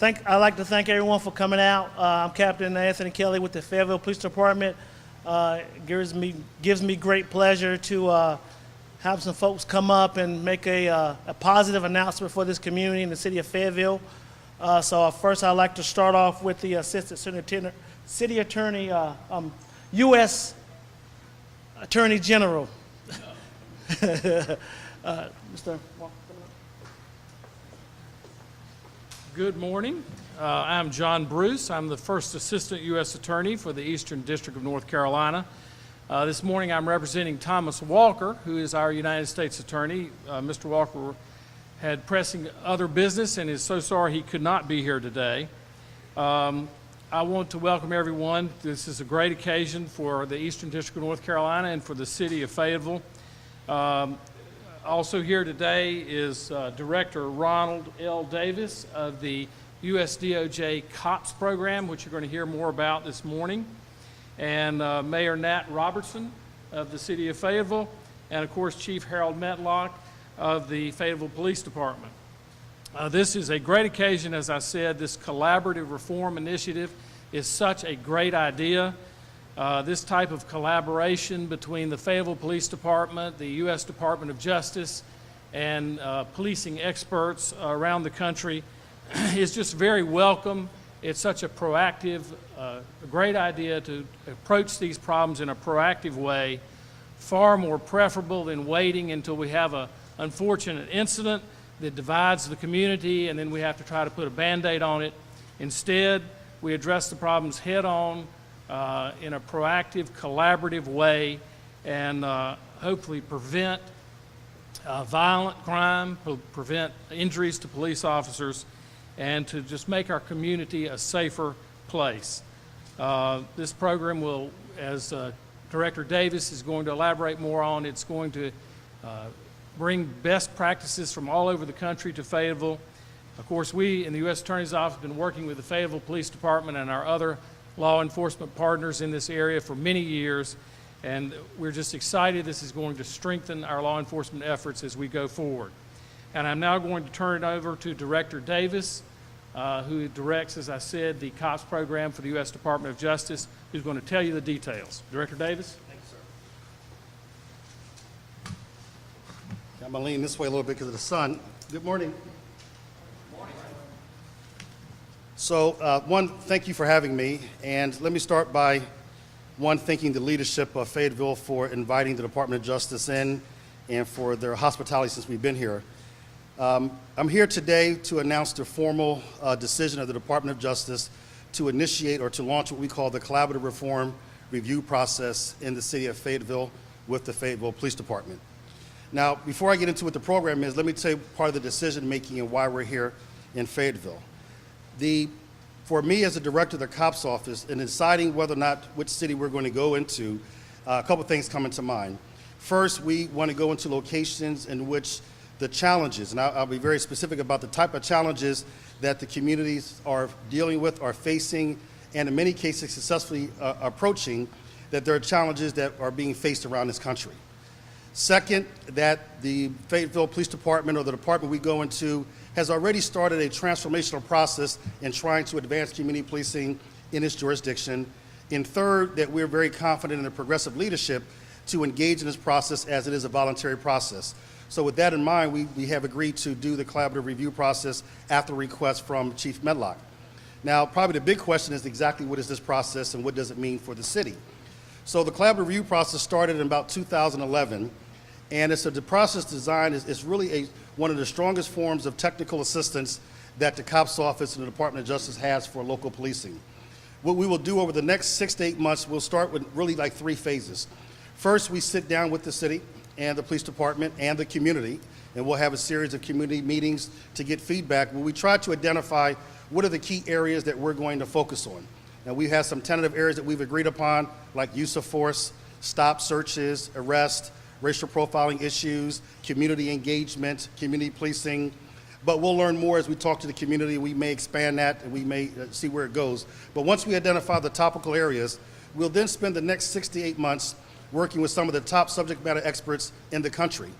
I'd like to thank everyone for coming out. I'm Captain Anthony Kelly with the Fayetteville Police Department. Gives me great pleasure to have some folks come up and make a positive announcement for this community in the city of Fayetteville. So first, I'd like to start off with the Assistant City Attorney, U.S. Attorney General. Mr. Walker. Good morning. I'm John Bruce. I'm the first Assistant U.S. Attorney for the Eastern District of North Carolina. This morning I'm representing Thomas Walker, who is our United States Attorney. Mr. Walker had pressing other business and is so sorry he could not be here today. I want to welcome everyone. This is a great occasion for the Eastern District of North Carolina and for the city of Fayetteville. Also here today is Director Ronald L. Davis of the U.S. DOJ COPS program, which you're going to hear more about this morning, and Mayor Nat Robertson of the city of Fayetteville, and of course Chief Harold Metlock of the Fayetteville Police Department. This is a great occasion, as I said. This collaborative reform initiative is such a great idea. This type of collaboration between the Fayetteville Police Department, the U.S. Department of Justice, and policing experts around the country is just very welcome. It's such a proactive, great idea to approach these problems in a proactive way, far more preferable than waiting until we have an unfortunate incident that divides the community and then we have to try to put a Band-Aid on it. Instead, we address the problems head on, in a proactive, collaborative way, and hopefully prevent violent crime, prevent injuries to police officers, and to just make our community a safer place. This program will, as Director Davis is going to elaborate more on, it's going to bring best practices from all over the country to Fayetteville. Of course, we in the U.S. Attorney's Office have been working with the Fayetteville Police Department and our other law enforcement partners in this area for many years, and we're just excited this is going to strengthen our law enforcement efforts as we go forward. And I'm now going to turn it over to Director Davis, who directs, as I said, the COPS program for the U.S. Department of Justice, who's going to tell you the details. Director Davis? Thank you, sir. I'm going to lean this way a little bit because of the sun. Good morning. So, thank you for having me, and let me start by, thanking the leadership of Fayetteville for inviting the Department of Justice in and for their hospitality since we've been here. I'm here today to announce the formal decision of the Department of Justice to initiate or to launch what we call the collaborative reform review process in the city of Fayetteville with the Fayetteville Police Department. Now, before I get into what the program is, let me tell you part of the decision making and why we're here in Fayetteville. For me as the director of the COPS office, in deciding whether or not which city we're going to go into, a couple things come into mind. First, we want to go into locations in which the challenges, and I'll be very specific about the type of challenges that the communities are dealing with, are facing, and in many cases successfully approaching, that there are challenges that are being faced around this country. Second, that the Fayetteville Police Department, or the department we go into, has already started a transformational process in trying to advance community policing in its jurisdiction. And third, that we're very confident in the progressive leadership to engage in this process as it is a voluntary process. So with that in mind, we have agreed to do the collaborative review process after request from Chief Medlock. Now, probably the big question is exactly what is this process and what does it mean for the city? So the collaborative review process started in about 2011, and the process design is really one of the strongest forms of technical assistance that the COPS office and the Department of Justice has for local policing. What we will do over the next 6 to 8 months, we'll start with really like 3 phases. First, we sit down with the city and the police department and the community, and we'll have a series of community meetings to get feedback where we try to identify what are the key areas that we're going to focus on. Now, we have some tentative areas that we've agreed upon, like use of force, stop searches, arrest, racial profiling issues, community engagement, community policing. But we'll learn more as we talk to the community. We may expand that and we may see where it goes. But once we identify the topical areas, we'll then spend the next 6 to 8 months working with some of the top subject matter experts in the country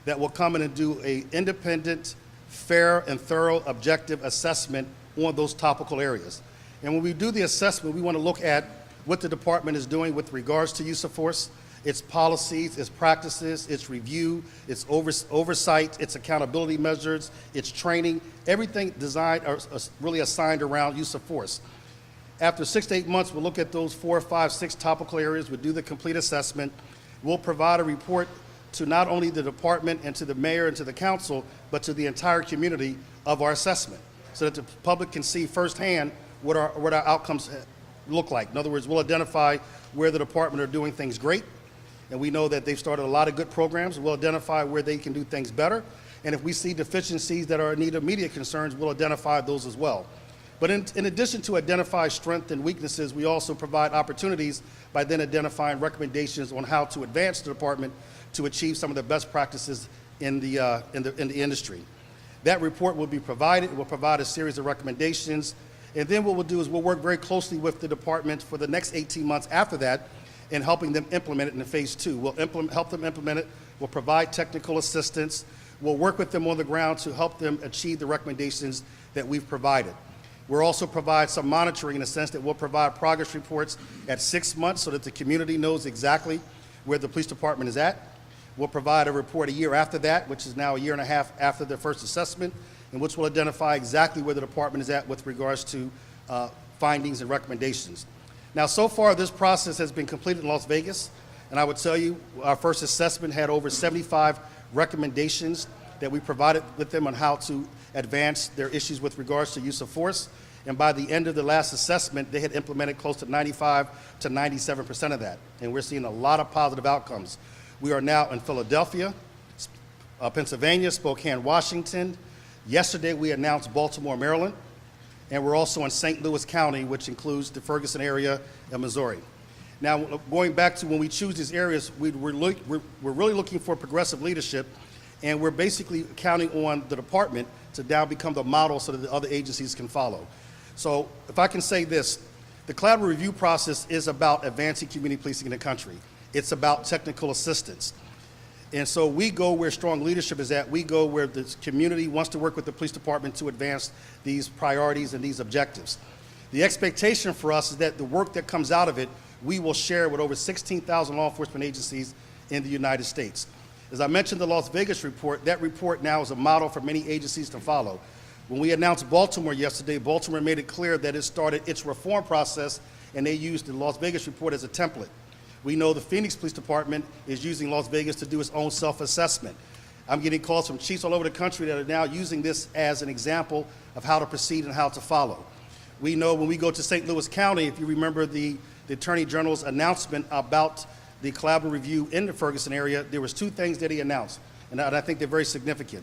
that will come in and do an independent, fair, and thorough objective assessment on those topical areas. And when we do the assessment, we want to look at what the department is doing with regards to use of force, its policies, its practices, its review, its oversight, its accountability measures, its training, everything designed or really assigned around use of force. After 6 to 8 months, we'll look at those 4, 5, 6 topical areas. We'll do the complete assessment. We'll provide a report to not only the department and to the mayor and to the council, but to the entire community of our assessment, so that the public can see firsthand what our outcomes look like. In other words, we'll identify where the department are doing things great, and we know that they've started a lot of good programs. We'll identify where they can do things better, and if we see deficiencies that are in need of immediate concerns, we'll identify those as well. But in addition to identify strengths and weaknesses, we also provide opportunities by then identifying recommendations on how to advance the department to achieve some of the best practices in the industry. That report will be provided. It will provide a series of recommendations. And then what we'll do is we'll work very closely with the department for the next 18 months after that in helping them implement it in phase 2. We'll help them implement it. We'll provide technical assistance. We'll work with them on the ground to help them achieve the recommendations that we've provided. We'll also provide some monitoring in the sense that we'll provide progress reports at 6 months so that the community knows exactly where the police department is at. We'll provide a report a year after that, which is now a year and a half after the first assessment, in which will identify exactly where the department is at with regards to findings and recommendations. Now, so far, this process has been completed in Las Vegas, and I would tell you our first assessment had over 75 recommendations that we provided with them on how to advance their issues with regards to use of force. And by the end of the last assessment, they had implemented close to 95 to 97% of that. And we're seeing a lot of positive outcomes. We are now in Philadelphia, Pennsylvania, Spokane, Washington. Yesterday, we announced Baltimore, Maryland. And we're also in St. Louis County, which includes the Ferguson area of Missouri. Now, going back to when we choose these areas, we're really looking for progressive leadership, and we're basically counting on the department to now become the model so that the other agencies can follow. So if I can say this, the collaborative review process is about advancing community policing in the country. It's about technical assistance. And so we go where strong leadership is at. We go where the community wants to work with the police department to advance these priorities and these objectives. The expectation for us is that the work that comes out of it, we will share with over 16,000 law enforcement agencies in the United States. As I mentioned the Las Vegas report, that report now is a model for many agencies to follow. When we announced Baltimore yesterday, Baltimore made it clear that it started its reform process, and they used the Las Vegas report as a template. We know the Phoenix Police Department is using Las Vegas to do its own self-assessment. I'm getting calls from chiefs all over the country that are now using this as an example of how to proceed and how to follow. We know when we go to St. Louis County, if you remember the Attorney General's announcement about the collaborative review in the Ferguson area, there was 2 things that he announced, and I think they're very significant.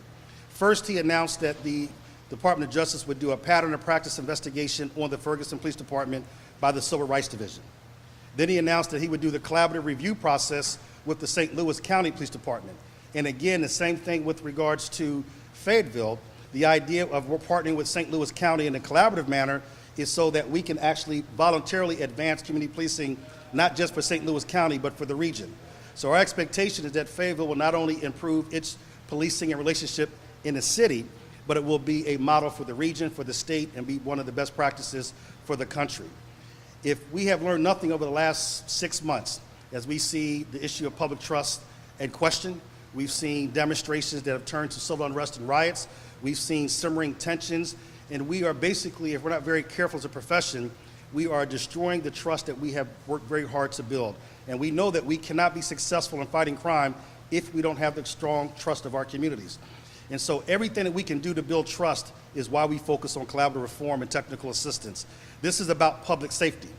First, he announced that the Department of Justice would do a pattern of practice investigation on the Ferguson Police Department by the Civil Rights Division. Then he announced that he would do the collaborative review process with the St. Louis County Police Department. And again, the same thing with regards to Fayetteville. The idea of we're partnering with St. Louis County in a collaborative manner is so that we can actually voluntarily advance community policing, not just for St. Louis County, but for the region. So our expectation is that Fayetteville will not only improve its policing and relationship in the city, but it will be a model for the region, for the state, and be one of the best practices for the country. If we have learned nothing over the last 6 months, as we see the issue of public trust in question, we've seen demonstrations that have turned to civil unrest and riots, we've seen simmering tensions, and we are basically, if we're not very careful as a profession, we are destroying the trust that we have worked very hard to build. And we know that we cannot be successful in fighting crime if we don't have the strong trust of our communities. And so everything that we can do to build trust is why we focus on collaborative reform and technical assistance. This is about public safety.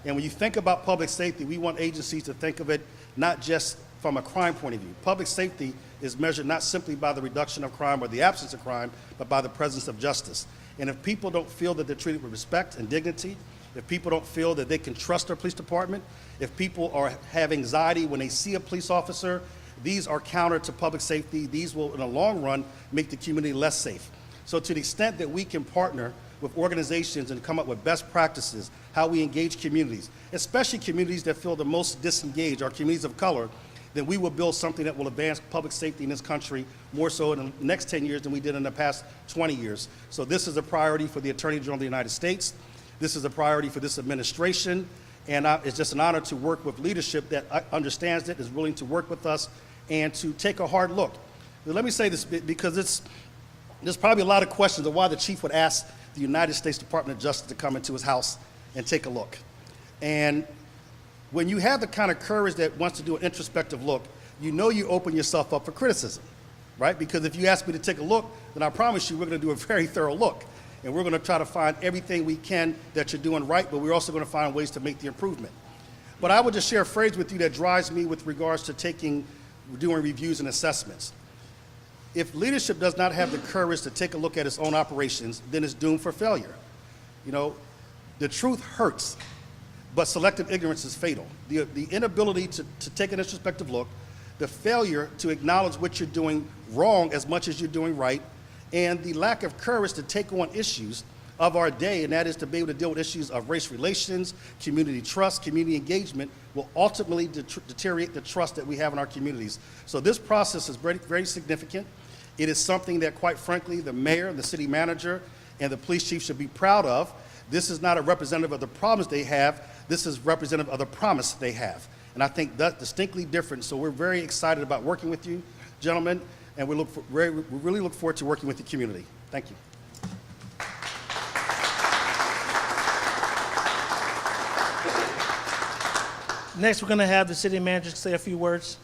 And when you think about public safety, we want agencies to think of it not just from a crime point of view. Public safety is measured not simply by the reduction of crime or the absence of crime, but by the presence of justice. And if people don't feel that they're treated with respect and dignity, if people don't feel that they can trust their police department, if people have anxiety when they see a police officer, these are counter to public safety. These will, in the long run, make the community less safe. So to the extent that we can partner with organizations and come up with best practices, how we engage communities, especially communities that feel the most disengaged, our communities of color, then we will build something that will advance public safety in this country more so in the next 10 years than we did in the past 20 years. So this is a priority for the Attorney General of the United States. This is a priority for this administration, and it's just an honor to work with leadership that understands it, is willing to work with us, and to take a hard look. Now, let me say this because there's probably a lot of questions of why the chief would ask the United States Department of Justice to come into his house and take a look. And when you have the kind of courage that wants to do an introspective look, you know you open yourself up for criticism, right? Because if you ask me to take a look, then I promise you we're going to do a very thorough look. And we're going to try to find everything we can that you're doing right, but we're also going to find ways to make the improvement. But I would just share a phrase with you that drives me with regards to doing reviews and assessments. If leadership does not have the courage to take a look at its own operations, then it's doomed for failure. You know, the truth hurts, but selective ignorance is fatal. The inability to take an introspective look, the failure to acknowledge what you're doing wrong as much as you're doing right, and the lack of courage to take on issues of our day, and that is to be able to deal with issues of race relations, community trust, community engagement, will ultimately deteriorate the trust that we have in our communities. So this process is very, very significant. It is something that, quite frankly, the mayor, the city manager, and the police chief should be proud of. This is not a representative of the problems they have. This is representative of the promise they have. And I think that's distinctly different. So we're very excited about working with you, gentlemen, and we really look forward to working with the community. Thank you. Next, we're going to have the city manager say a few words.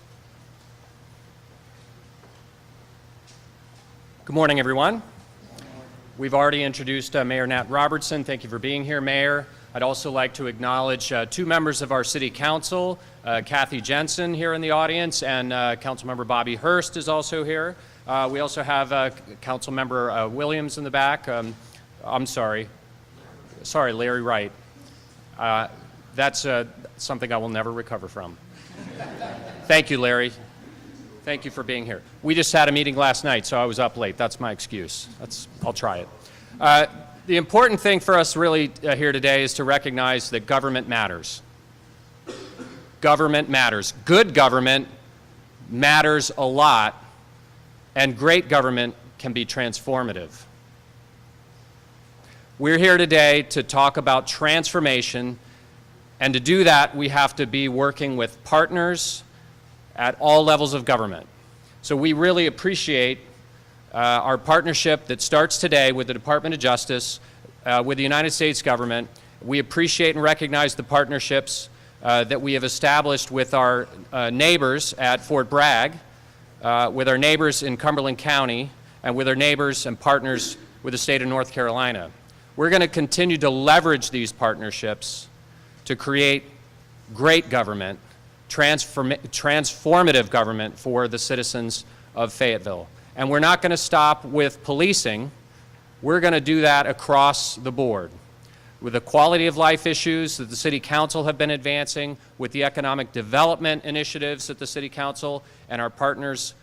Good morning, everyone. We've already introduced Mayor Nat Robertson. Thank you for being here, Mayor. I'd also like to acknowledge two members of our City Council, Kathy Jensen here in the audience, and Councilmember Bobby Hurst is also here. We also have Councilmember Williams in the back. I'm sorry, Larry Wright. That's something I will never recover from. Thank you, Larry. Thank you for being here. We just had a meeting last night, so I was up late. That's my excuse. I'll try it. The important thing for us really here today is to recognize that government matters. Government matters. Good government matters a lot, and great government can be transformative. We're here today to talk about transformation, and to do that, we have to be working with partners at all levels of government. So we really appreciate our partnership that starts today with the Department of Justice, with the United States government. We appreciate and recognize the partnerships that we have established with our neighbors at Fort Bragg, with our neighbors in Cumberland County, and with our neighbors and partners with the state of North Carolina. We're going to continue to leverage these partnerships to create great government, transformative government for the citizens of Fayetteville. And we're not going to stop with policing. We're going to do that across the board with the quality of life issues that the City Council have been advancing, with the economic development initiatives that the City Council and our partners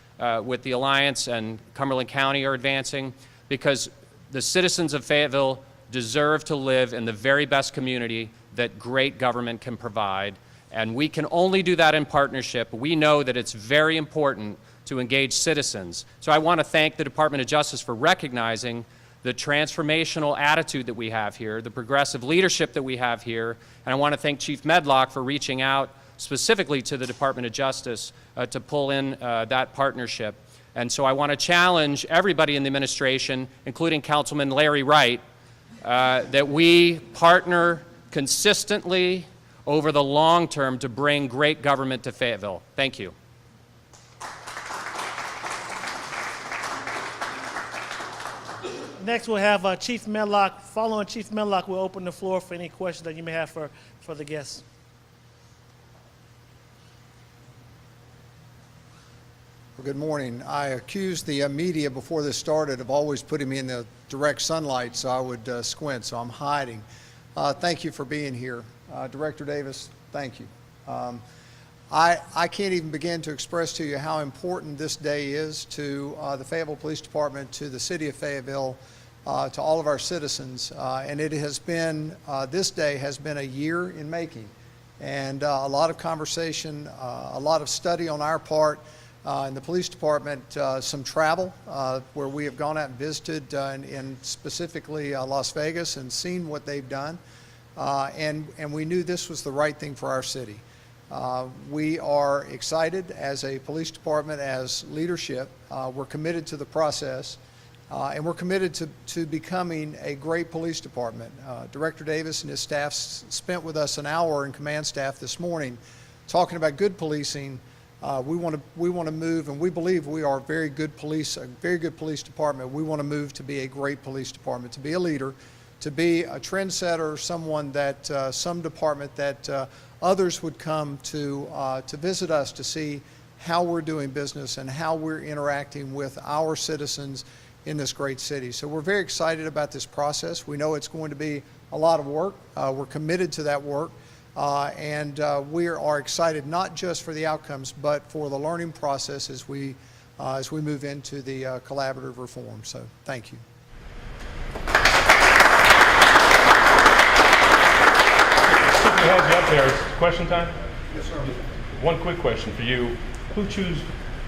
with the Alliance and Cumberland County are advancing, because the citizens of Fayetteville deserve to live in the very best community that great government can provide. And we can only do that in partnership. We know that it's very important to engage citizens. So I want to thank the Department of Justice for recognizing the transformational attitude that we have here, the progressive leadership that we have here. And I want to thank Chief Medlock for reaching out specifically to the Department of Justice to pull in that partnership. And so I want to challenge everybody in the administration, including Councilman Larry Wright, that we partner consistently over the long term to bring great government to Fayetteville. Thank you. Next, we'll have Chief Medlock. Following Chief Medlock, we'll open the floor for any questions that you may have for the guests. Well, good morning. I accused the media before this started of always putting me in the direct sunlight so I would squint, so I'm hiding. Thank you for being here. Director Davis, thank you. I can't even begin to express to you how important this day is to the Fayetteville Police Department, to the city of Fayetteville, to all of our citizens. And it has been, this day has been a year in making. And a lot of conversation, a lot of study on our part. In the police department, some travel where we have gone out and visited in specifically Las Vegas and seen what they've done. And we knew this was the right thing for our city. We are excited as a police department, as leadership. We're committed to the process, and we're committed to becoming a great police department. Director Davis and his staff spent with us an hour in command staff this morning talking about good policing. We want to move, and we believe we are a very good police department. We want to move to be a great police department, to be a leader, to be a trendsetter, someone that some department that others would come to visit us to see how we're doing business and how we're interacting with our citizens in this great city. So we're very excited about this process. We know it's going to be a lot of work. We're committed to that work. And we are excited not just for the outcomes, but for the learning process as we move into the collaborative reform. So thank you. Stick your hands up there. It's question time? Yes, sir. One quick question for you. Who chose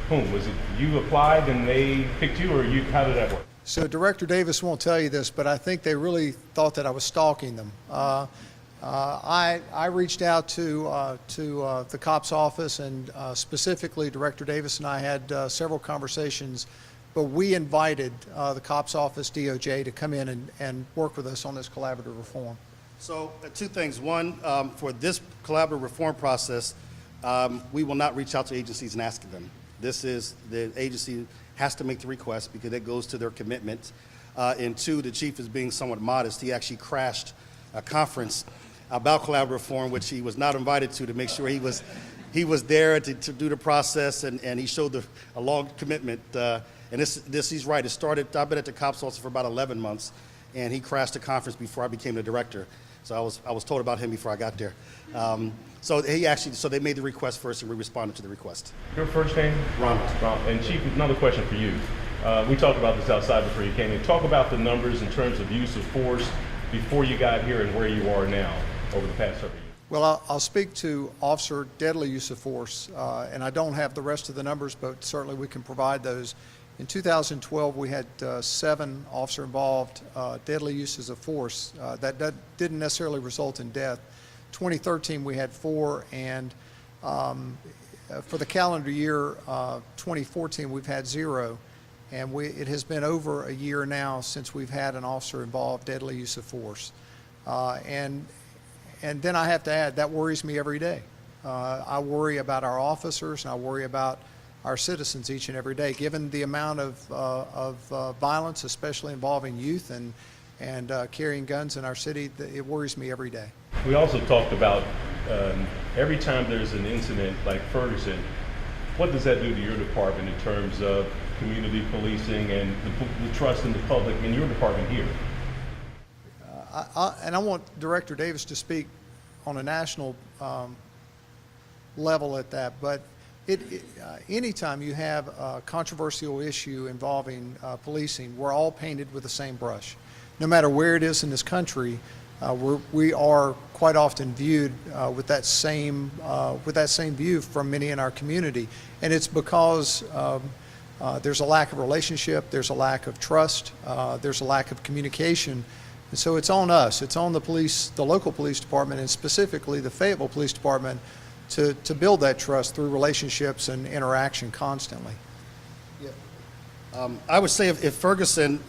whom? Was it you applied and they picked you, or you? How did that work? So Director Davis won't tell you this, but I think they really thought that I was stalking them. I reached out to the COPS office, and specifically Director Davis and I had several conversations, but we invited the COPS office, DOJ, to come in and work with us on this collaborative reform. So two things. One, for this collaborative reform process, we will not reach out to agencies and ask them. This is, the agency has to make the request because it goes to their commitment. And two, the chief is being somewhat modest. He actually crashed a conference about collaborative reform, which he was not invited to make sure he was there to do the process, and he showed a long commitment. And this he's right. It started. I've been at the COPS office for about 11 months, and he crashed a conference before I became the director. So I was told about him before I got there. So they made the request first, and we responded to the request. Your first name? Ronald. And Chief, another question for you. We talked about this outside before you came in. Talk about the numbers in terms of use of force before you got here and where you are now over the past several years. Well, I'll speak to officer deadly use of force, and I don't have the rest of the numbers, but certainly we can provide those. In 2012, we had 7 officer-involved deadly uses of force. That didn't necessarily result in death. 2013, we had 4, and for the calendar year 2014, we've had 0. And it has been over a year now since we've had an officer-involved deadly use of force. And then I have to add, that worries me every day. I worry about our officers, and I worry about our citizens each and every day. Given the amount of violence, especially involving youth and carrying guns in our city, it worries me every day. We also talked about every time there's an incident like Ferguson, what does that do to your department in terms of community policing and the trust in the public in your department here? And I want Director Davis to speak on a national level at that, but anytime you have a controversial issue involving policing, we're all painted with the same brush. No matter where it is in this country, we are quite often viewed with that same view from many in our community, and it's because there's a lack of relationship, there's a lack of trust, there's a lack of communication. And so it's on us, it's on the police, the local police department, and specifically the Fayetteville Police Department to build that trust through relationships and interaction constantly. Yeah. I would say if Ferguson,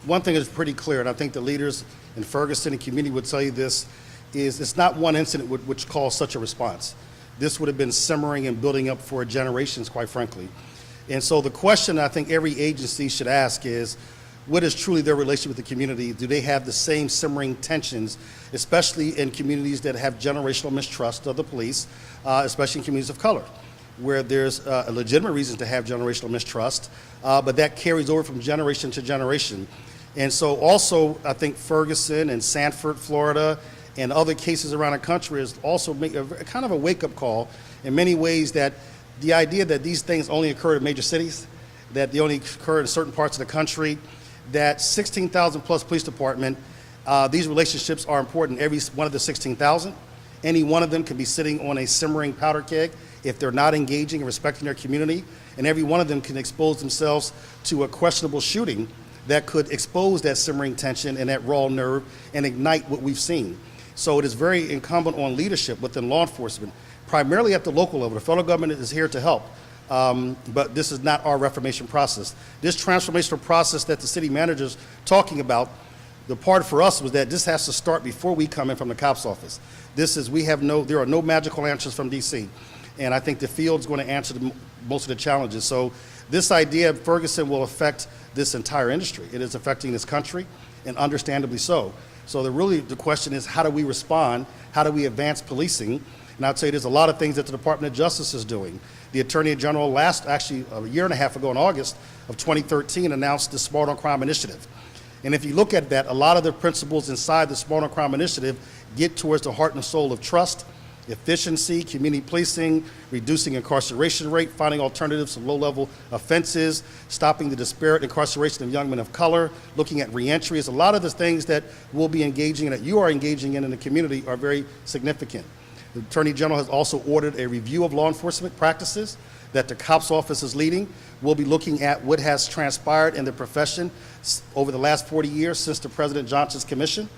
one thing is pretty clear, and I think the leaders in Ferguson and community would tell you this, is it's not one incident which caused such a response. This would have been simmering and building up for generations, quite frankly. And so the question I think every agency should ask is, what is truly their relationship with the community? Do they have the same simmering tensions, especially in communities that have generational mistrust of the police, especially in communities of color, where there's a legitimate reason to have generational mistrust, but that carries over from generation to generation. And so also, I think Ferguson and Sanford, Florida, and other cases around the country is also make a kind of a wake-up call in many ways, that the idea that these things only occur in major cities, that they only occur in certain parts of the country, that 16,000 plus police department, these relationships are important, every one of the 16,000, Any one of them can be sitting on a simmering powder keg if they're not engaging and respecting their community, and every one of them can expose themselves to a questionable shooting that could expose that simmering tension and that raw nerve and ignite what we've seen. So it is very incumbent on leadership within law enforcement, primarily at the local level. The federal government is here to help, but this is not our reformation process. This transformational process that the city manager is talking about, the part for us was that this has to start before we come in from the COPS office. There are no magical answers from DC, and I think the field's going to answer most of the challenges. So this idea of Ferguson will affect this entire industry. It is affecting this country, and understandably so. So the question is, how do we respond? How do we advance policing? And I'd say there's a lot of things that the Department of Justice is doing. The Attorney General actually a year and a half ago in August of 2013 announced the Smart on Crime Initiative. And if you look at that, a lot of the principles inside the Smart on Crime Initiative get towards the heart and soul of trust, efficiency, community policing, reducing incarceration rate, finding alternatives to low-level offenses, stopping the disparate incarceration of young men of color, looking at reentries. A lot of the things that we'll be engaging in, that you are engaging in the community, are very significant. The Attorney General has also ordered a review of law enforcement practices that the COPS office is leading. We'll be looking at what has transpired in the profession over the last 40 years since the President Johnson's commission.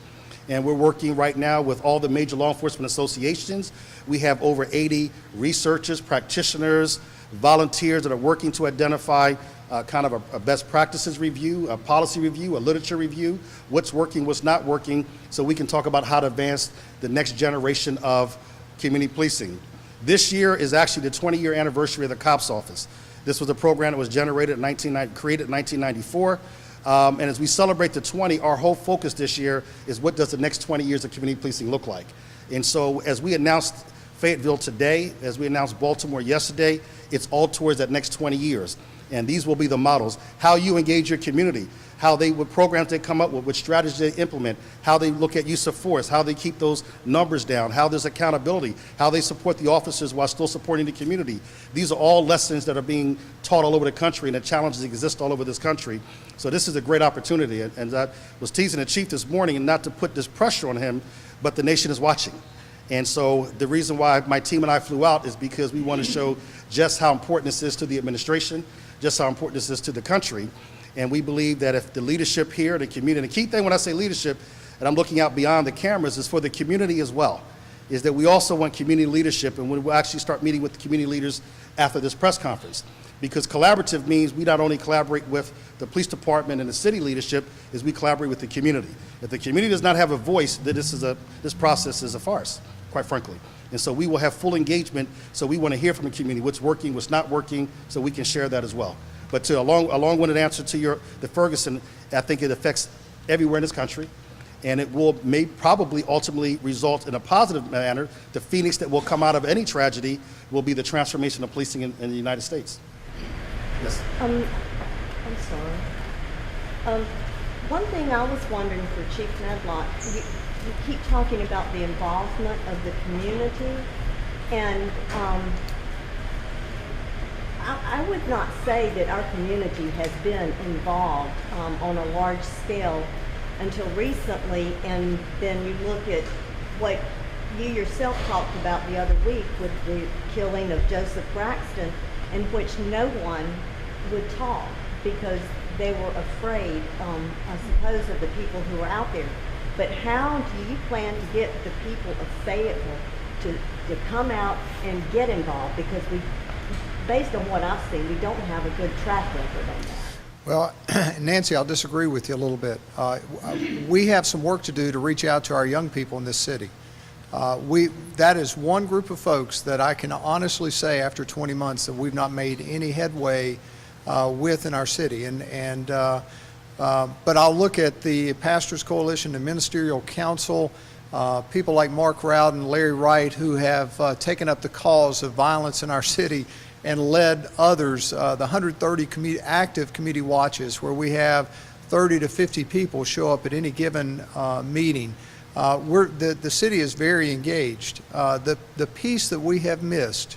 And we're working right now with all the major law enforcement associations. We have over 80 researchers, practitioners, volunteers that are working to identify kind of a best practices review, a policy review, a literature review, what's working, what's not working, so we can talk about how to advance the next generation of community policing. This year is actually the 20-year anniversary of the COPS office. This was a program that was created in 1994. And as we celebrate the 20, our whole focus this year is what does the next 20 years of community policing look like? And so as we announced Fayetteville today, as we announced Baltimore yesterday, it's all towards that next 20 years. And these will be the models. How you engage your community, what programs they come up with, what strategies they implement, how they look at use of force, how they keep those numbers down, how there's accountability, how they support the officers while still supporting the community. These are all lessons that are being taught all over the country, and the challenges exist all over this country. So this is a great opportunity. And I was teasing the chief this morning, and not to put this pressure on him, but the nation is watching. And so the reason why my team and I flew out is because we want to show just how important this is to the administration, just how important this is to the country. And we believe that if the leadership here, the community, the key thing when I say leadership, and I'm looking out beyond the cameras, is for the community as well, is that we also want community leadership, and we'll actually start meeting with the community leaders after this press conference. Because collaborative means we not only collaborate with the police department and the city leadership, is we collaborate with the community. If the community does not have a voice, then this process is a farce, quite frankly. And so we will have full engagement, so we want to hear from the community, what's working, what's not working, so we can share that as well. But to a long-winded answer to the Ferguson, I think it affects everywhere in this country, and it may probably ultimately result in a positive manner. The phoenix that will come out of any tragedy will be the transformation of policing in the United States. Yes. I'm sorry. One thing I was wondering for Chief Medlock, you keep talking about the involvement of the community, and I would not say that our community has been involved on a large scale until recently, and then you look at what you yourself talked about the other week with the killing of Joseph Braxton, in which no one would talk because they were afraid, I suppose, of the people who were out there. But how do you plan to get the people of Fayetteville to come out and get involved? Because based on what I've seen, we don't have a good track record on that. Well, Nancy, I'll disagree with you a little bit. We have some work to do to reach out to our young people in this city. That is one group of folks that I can honestly say after 20 months that we've not made any headway with in our city. But I'll look at the Pastors Coalition, the Ministerial Council, people like Mark Rowden and Larry Wright, who have taken up the cause of violence in our city and led others, the 130 active community watches, where we have 30 to 50 people show up at any given meeting. The city is very engaged. The piece that we have missed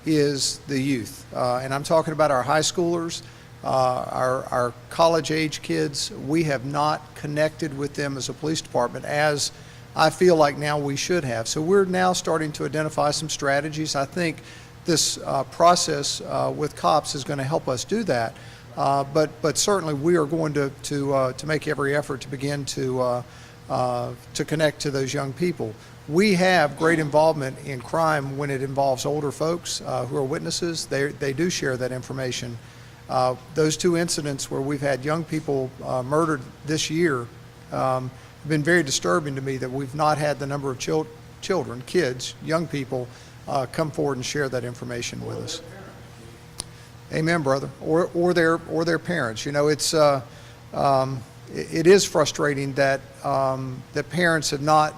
is the youth. And I'm talking about our high schoolers, our college-age kids. We have not connected with them as a police department as I feel like now we should have. So we're now starting to identify some strategies. I think this process with cops is going to help us do that. But certainly we are going to make every effort to begin to connect to those young people. We have great involvement in crime when it involves older folks who are witnesses. They do share that information. Those two incidents where we've had young people murdered this year have been very disturbing to me, that we've not had the number of children, kids, young people come forward and share that information with us. Amen, brother. Or their parents. You know, it is frustrating that that parents have not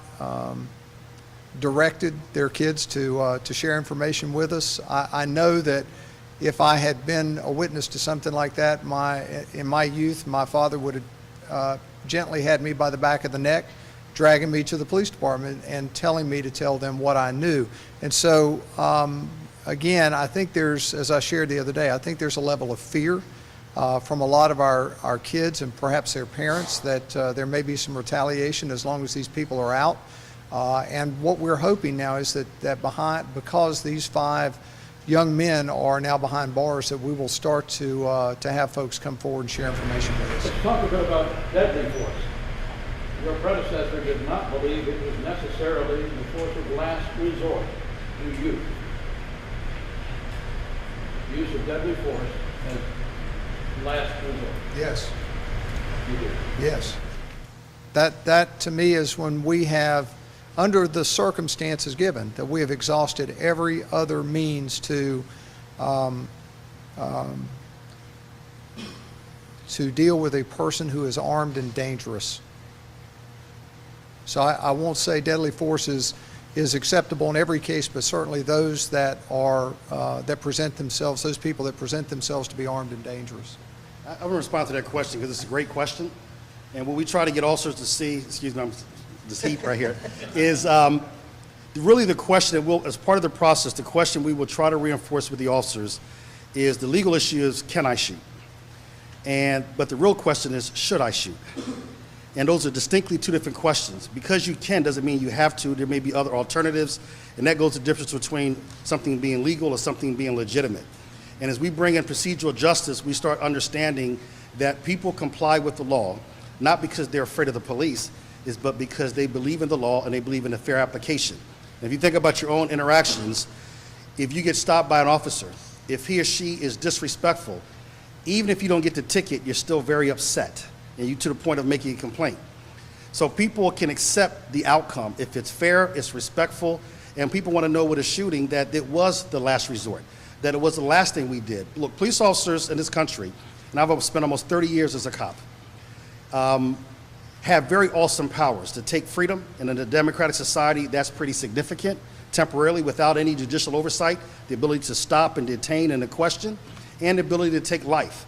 directed their kids to share information with us. I know that if I had been a witness to something like that in my youth, my father would have gently had me by the back of the neck, dragging me to the police department and telling me to tell them what I knew. And so, again, I think there's, as I shared the other day, I think there's a level of fear from a lot of our kids and perhaps their parents that there may be some retaliation as long as these people are out. And what we're hoping now is that because these 5 young men are now behind bars, that we will start to have folks come forward and share information with us. Let's talk a bit about deadly force. Your predecessor did not believe it was necessarily the force of last resort to use. Use of deadly force as last resort. Yes. You do. Yes. That to me is when we have, under the circumstances given, that we have exhausted every other means to deal with a person who is armed and dangerous. So I won't say deadly force is acceptable in every case, but certainly those that are that present themselves, those people that present themselves to be armed and dangerous. I want to respond to that question because it's a great question. And what we try to get officers to see, excuse me, this heat right here, is really the question that will, as part of the process, the question we will try to reinforce with the officers is the legal issue is, can I shoot? But the real question is, should I shoot? And those are distinctly two different questions. Because you can doesn't mean you have to. There may be other alternatives, and that goes to the difference between something being legal or something being legitimate. And as we bring in procedural justice, we start understanding that people comply with the law, not because they're afraid of the police, but because they believe in the law and they believe in a fair application. And if you think about your own interactions, if you get stopped by an officer, if he or she is disrespectful, even if you don't get the ticket, you're still very upset, and you to the point of making a complaint. So people can accept the outcome. If it's fair, it's respectful, and people want to know with a shooting that it was the last resort, that it was the last thing we did. Look, police officers in this country, and I've spent almost 30 years as a cop, have very awesome powers to take freedom, and in a democratic society, that's pretty significant, temporarily without any judicial oversight, the ability to stop and detain and to question, and the ability to take life.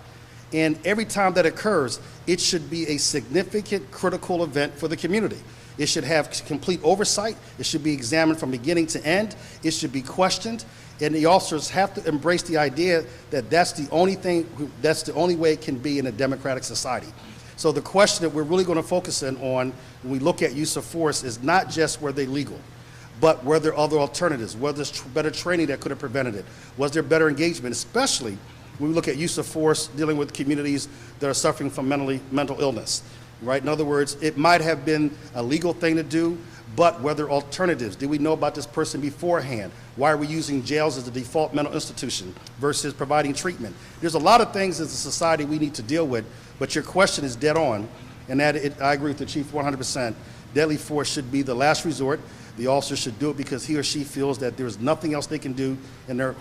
And every time that occurs, it should be a significant, critical event for the community. It should have complete oversight. It should be examined from beginning to end. It should be questioned. And the officers have to embrace the idea that that's the only way it can be in a democratic society. So the question that we're really going to focus in on when we look at use of force is not just were they legal, but were there other alternatives? Was there better training that could have prevented it? Was there better engagement, especially when we look at use of force dealing with communities that are suffering from mental illness, right? In other words, it might have been a legal thing to do, but were there alternatives? Did we know about this person beforehand? Why are we using jails as the default mental institution versus providing treatment? There's a lot of things as a society we need to deal with, but your question is dead on, and I agree with the Chief 100%. Deadly force should be the last resort. The officer should do it because he or she feels that there's nothing else they can do in their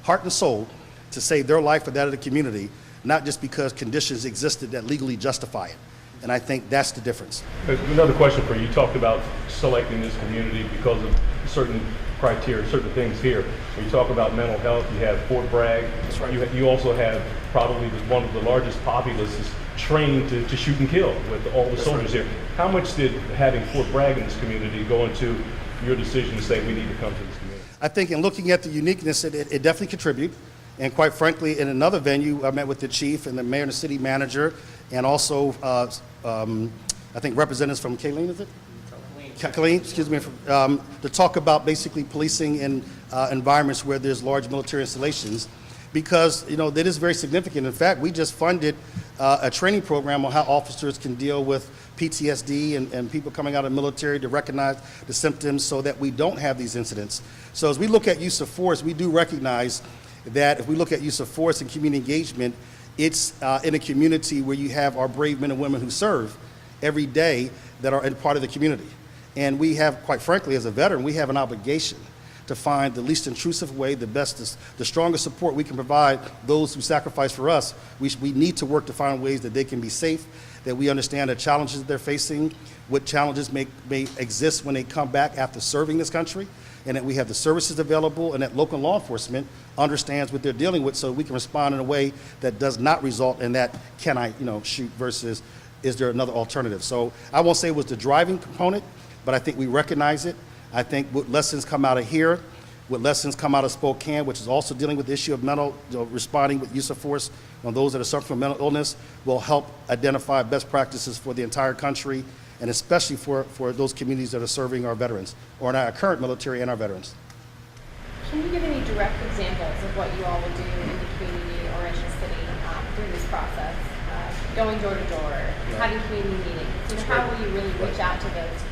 heart and soul to save their life or that of the community, not just because conditions existed that legally justify it. And I think that's the difference. Another question for you. You talked about selecting this community because of certain criteria, certain things here. When you talk about mental health, you have Fort Bragg. That's right. You also have probably one of the largest populaces trained to shoot and kill with all the soldiers here. How much did having Fort Bragg in this community go into your decision to say we need to come to this community? I think in looking at the uniqueness, it definitely contributed. And quite frankly, in another venue, I met with the chief and the mayor and the city manager, and also I think representatives from Kayleen, is it? Colleen, excuse me, to talk about basically policing in environments where there's large military installations, because that is very significant. In fact, we just funded a training program on how officers can deal with PTSD and people coming out of the military, to recognize the symptoms so that we don't have these incidents. So as we look at use of force, we do recognize that if we look at use of force and community engagement, it's in a community where you have our brave men and women who serve every day that are part of the community. And we have, quite frankly, as a veteran, we have an obligation to find the least intrusive way, the strongest support we can provide those who sacrifice for us. We need to work to find ways that they can be safe, that we understand the challenges that they're facing, what challenges may exist when they come back after serving this country, and that we have the services available, and that local law enforcement understands what they're dealing with, so we can respond in a way that does not result in that, can I shoot, versus is there another alternative. So I won't say it was the driving component, but I think we recognize it. I think what lessons come out of here, what lessons come out of Spokane, which is also dealing with the issue of responding with use of force on those that are suffering from mental illness, will help identify best practices for the entire country, and especially for those communities that are serving our veterans, or in our current military and our veterans. Can you give any direct examples of what you all will do in the community or in the city through this process? Going door to door, having community meetings, how will you really reach out to those communities?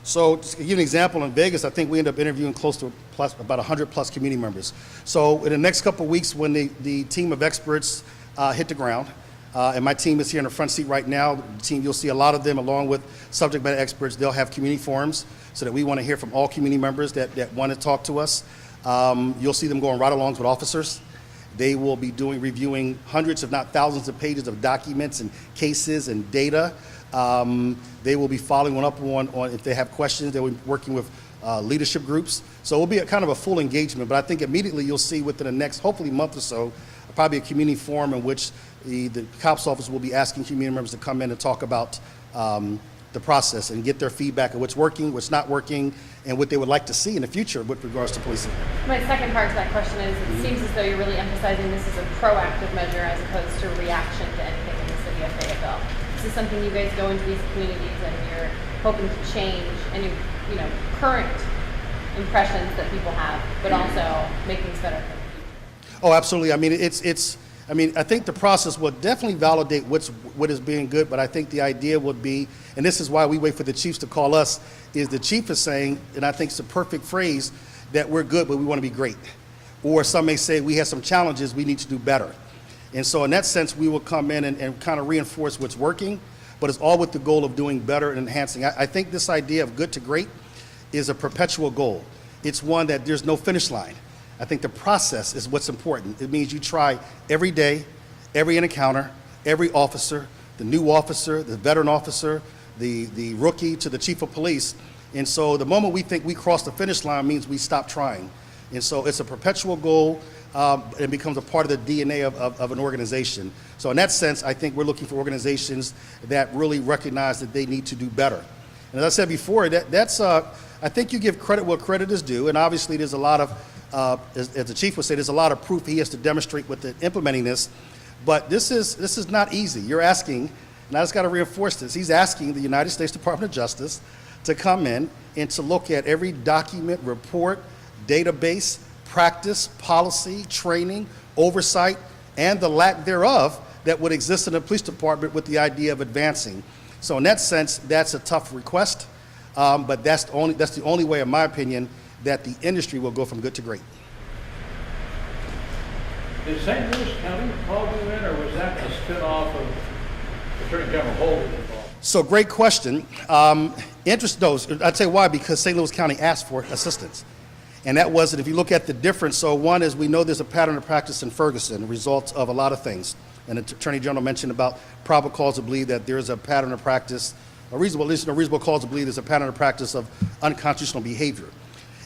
So to give you an example, in Vegas, I think we end up interviewing close to about 100 plus community members. So in the next couple of weeks, when the team of experts hit the ground, and my team is here in the front seat right now, the team, you'll see a lot of them along with subject matter experts. They'll have community forums so that we want to hear from all community members that want to talk to us. You'll see them going ride-alongs with officers. They will be reviewing hundreds, if not thousands of pages of documents and cases and data. They will be following up on if they have questions. They will be working with leadership groups. So it will be kind of a full engagement, but I think immediately you'll see within the next, hopefully, month or so, probably a community forum in which the COPS office will be asking community members to come in and talk about the process and get their feedback on what's working, what's not working, and what they would like to see in the future with regards to policing. My second part to that question is, it seems as though you're really emphasizing this as a proactive measure as opposed to a reaction to anything in the city of Fayetteville. This is something you guys go into these communities and you're hoping to change any, current impressions that people have, but also make things better for the future. Oh, absolutely. I mean, I think the process will definitely validate what is being good, but I think the idea would be, and this is why we wait for the chiefs to call us, is the chief is saying, and I think it's the perfect phrase, that we're good, but we want to be great. Or some may say we have some challenges, we need to do better. And so in that sense, we will come in and kind of reinforce what's working, but it's all with the goal of doing better and enhancing. I think this idea of good to great is a perpetual goal. It's one that there's no finish line. I think the process is what's important. It means you try every day, every encounter, every officer, the new officer, the veteran officer, the rookie to the chief of police. And so the moment we think we cross the finish line means we stop trying. And so it's a perpetual goal. It becomes a part of the DNA of an organization. So in that sense, I think we're looking for organizations that really recognize that they need to do better. And as I said before, I think you give credit where credit is due. And obviously there's a lot of, as the chief would say, there's a lot of proof he has to demonstrate with implementing this. But this is not easy. You're asking, and I just got to reinforce this, he's asking the United States Department of Justice to come in and to look at every document, report, database, practice, policy, training, oversight, and the lack thereof that would exist in the police department with the idea of advancing. So in that sense, that's a tough request, but that's the only way, in my opinion, that the industry will go from good to great. Did St. Louis County call you in, or was that a spinoff of Attorney General Holden involved? So great question. I'll tell you why, because St. Louis County asked for assistance. And that wasn't, if you look at the difference, so one is we know there's a pattern of practice in Ferguson, a result of a lot of things. And the Attorney General mentioned about probable cause to believe that there's a pattern of practice, at least a reasonable cause to believe there's a pattern of practice of unconstitutional behavior.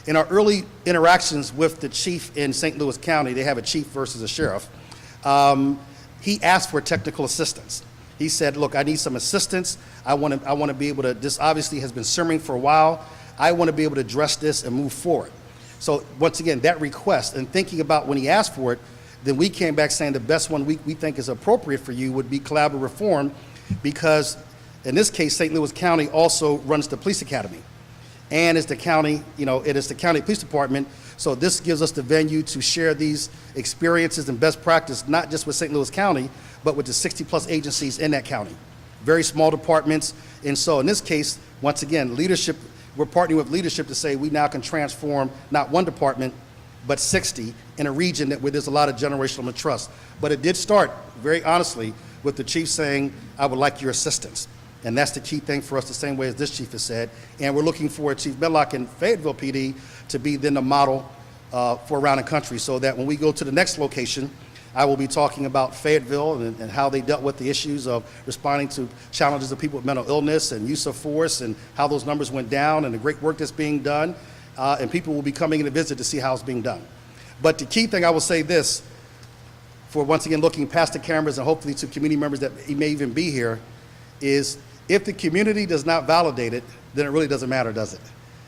In our early interactions with the chief in St. Louis County, they have a chief versus a sheriff, he asked for technical assistance. He said, look, I need some assistance. I want to be able to, this obviously has been simmering for a while. I want to be able to address this and move forward. So once again, that request, and thinking about when he asked for it, then we came back saying the best one we think is appropriate for you would be collaborative reform, because in this case, St. Louis County also runs the police academy. and it's the county, it is the county police department. So this gives us the venue to share these experiences and best practice, not just with St. Louis County, but with the 60+ agencies in that county. Very small departments. And so in this case, once again, leadership, we're partnering with leadership to say we now can transform not one department, but 60 in a region where there's a lot of generational mistrust. But it did start, very honestly, with the chief saying, I would like your assistance. And that's the key thing for us, the same way as this chief has said. And we're looking for Chief Medlock and Fayetteville PD to be then the model for around the country, so that when we go to the next location, I will be talking about Fayetteville and how they dealt with the issues of responding to challenges of people with mental illness and use of force, and how those numbers went down and the great work that's being done. And people will be coming in to visit to see how it's being done. But the key thing, I will say this, for once again looking past the cameras and hopefully to community members that may even be here, is if the community does not validate it, then it really doesn't matter, does it?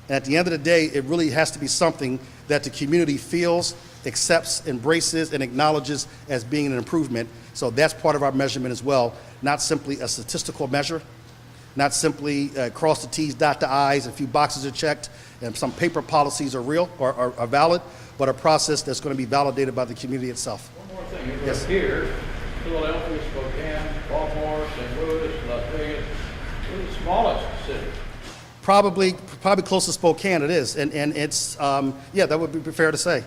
And at the end of the day, it really has to be something that the community feels, accepts, embraces, and acknowledges as being an improvement. So that's part of our measurement as well, not simply a statistical measure, not simply cross the T's, dot the I's, a few boxes are checked, and some paper policies are real or are valid, but a process that's going to be validated by the community itself. One more thing, it Yes. appears Philadelphia, Spokane, Baltimore, St. Louis, Las Vegas, we're the smallest city. Probably close to Spokane it is, and it's, yeah, that would be fair to say.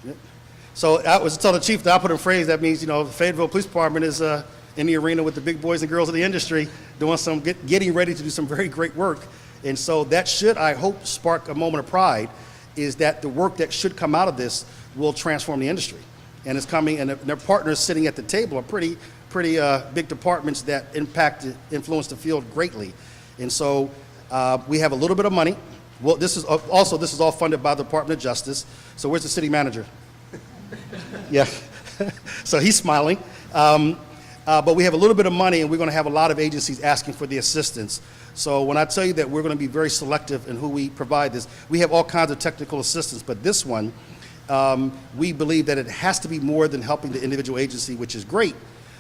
Yeah. So I was telling the chief that I put in phrase, that means, the Fayetteville Police Department is in the arena with the big boys and girls of the industry, doing some, getting ready to do some very great work. And so that should, I hope, spark a moment of pride, is that the work that should come out of this will transform the industry. And it's coming, and their partners sitting at the table are pretty big departments that influence the field greatly. And so we have a little bit of money. Well, this is all funded by the Department of Justice. So where's the city manager? Yeah, so he's smiling. But we have a little bit of money, and we're going to have a lot of agencies asking for the assistance. So when I tell you that we're going to be very selective in who we provide this, we have all kinds of technical assistance, but this one, we believe that it has to be more than helping the individual agency, which is great,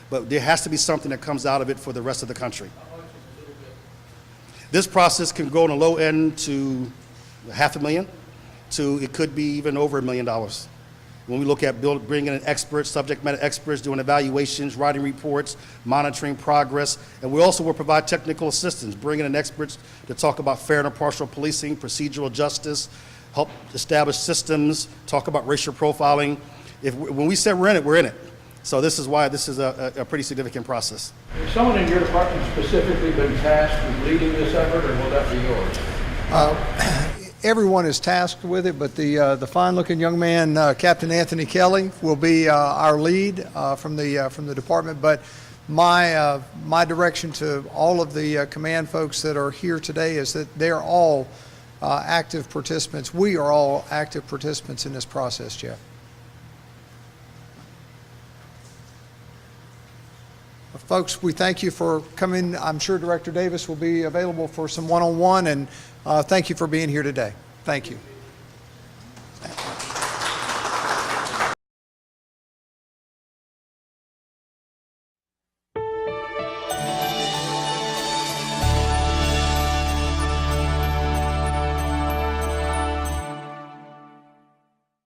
but there has to be something that comes out of it for the rest of the country. This process can go on the low end to $500,000 to, it could be even over $1 million. When we look at bringing in experts, subject matter experts, doing evaluations, writing reports, monitoring progress, and we also will provide technical assistance, bringing in experts to talk about fair and impartial policing, procedural justice, help establish systems, talk about racial profiling. When we say we're in it. So this is why this is a pretty significant process. Has someone in your department specifically been tasked with leading this effort, or will that be yours? Everyone is tasked with it, but the fine-looking young man, Captain Anthony Kelly, will be our lead from the department. But my direction to all of the command folks that are here today is that they're all active participants. We are all active participants in this process, Jeff. Folks, we thank you for coming. I'm sure Director Davis will be available for some one-on-one, and thank you for being here today. Thank you.